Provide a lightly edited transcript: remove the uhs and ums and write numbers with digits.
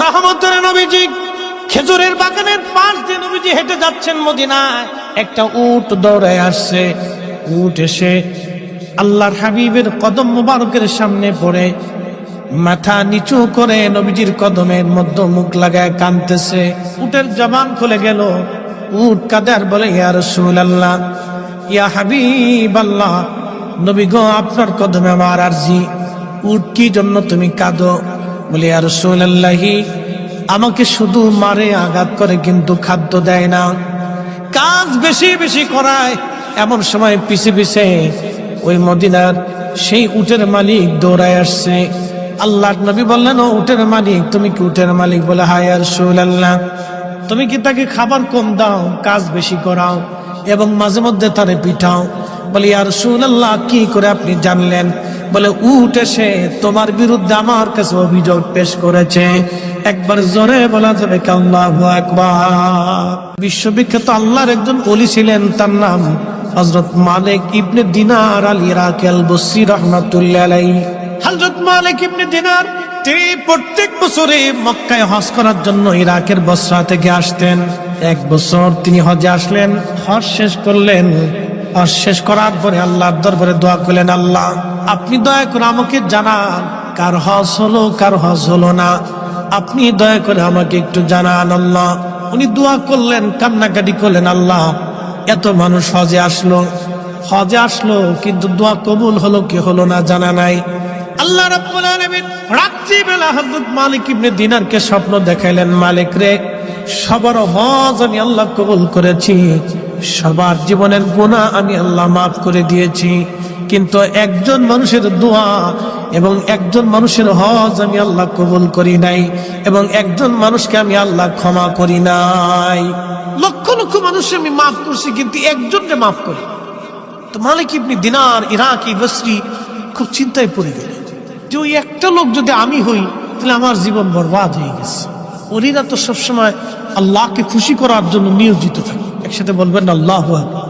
রহমতের নবীজি খেজুরের বাগানের পাশ দিয়ে নবীজি হেঁটে যাচ্ছেন মদিনায়। একটা উট দৌড়ায় আসছে। উট এসে আল্লাহর হাবিবের কদম মুবারকের সামনে পড়ে মাথা নিচু করে নবীজির কদমের মধ্যে মুখ লাগায় কাঁদতেছে। উটের জবান খুলে গেল। উট কাঁদে আর বলে, ইয়া রাসূলুল্লাহ, ইয়া হাবিবাল্লাহ, নবী গো, আপনার কদমে আমার আরজি। উট কি জন্য তুমি কাঁদো? বলে, ইয়া রাসূলুল্লাহি, আমাকে শুধু মারে, আঘাত করে, কিন্তু খাদ্য দেয় না, কাজ বেশি বেশি করায়। এমন সময় পিছে পিছে ওই মদিনার সেই উটের মালিক দৌড়ায় আসছে। আল্লাহর নবী বললেন, ও উটের মালিক, তুমি কি উটের মালিক? বলে, হ্যাঁ ইয়া রাসূলুল্লাহ। তুমি কি তাকে খাবার কম দাও, কাজ বেশি করাও এবং মাঝে মধ্যে তারে পিঠাও? বলে, ইয়া রাসূলুল্লাহ, কি করে আপনি জানলেন? বলে, উট এসে তোমার বিরুদ্ধে আমার কাছে অভিযোগ পেশ করেছে। একবার জোরে বলা যাবে কি আল্লাহু আকবার? বিশ্ববিখ্যাত আল্লাহর একজন ওলি ছিলেন, তার নাম হযরত মালিক ইবনে দিনার আল ইরাকি আল বসরি রাহমাতুল্লাহ আলাইহি। হযরত মালিক ইবনে দিনার তিনি প্রত্যেক বছরে মক্কায় হজ করার জন্য ইরাকের বসরা থেকে আসতেন। এক বছর তিনি হজে আসলেন, হজ শেষ করলেন। হজ শেষ করার পরে আল্লাহর দরবারে দোয়া করলেন, আল্লাহ, আপনি দয়া করে আমাকে জানান কার হজ হলো, কার হজ হলো না। আপনি দয়া করে আমাকে একটু জানান আল্লাহ। উনি দোয়া করলেন, কান্নাকাটি করলেন, আল্লাহ, এত মানুষ হজে আসলো, কিন্তু দোয়া কবুল হলো কি হলো না জানা নাই। আল্লাহ রাব্বুল আলামিন রাত্রিবেলা হযরত মালিক ইবনে দিনারকে স্বপ্ন দেখাইলেন, মালিক রে, সবার হজ আমি আল্লাহ কবুল করেছি, সবার জীবনের গুনাহ আমি আল্লাহ মাফ করে দিয়েছি, কিন্তু একজন মানুষের দোয়া এবং একজন মানুষের হজ আমি আল্লাহ কবুল করি নাই, এবং একজন মানুষকে আমি আল্লাহ ক্ষমা করি নাই। লক্ষ লক্ষ মানুষ আমি মাফ করছি, কিন্তু একজনকে মাফ করি। তো মালিক ইবনে দিনার ইরাকি বসরি খুব চিন্তায় পড়ে গেলেন যে ওই একটা লোক যদি আমি হই, তাহলে আমার জীবন বরবাদ হয়ে গেছে। ওরা তো সবসময় আল্লাহকে খুশি করার জন্য নিয়োজিত থাকে। একসাথে বলবেন আল্লাহু আকবার।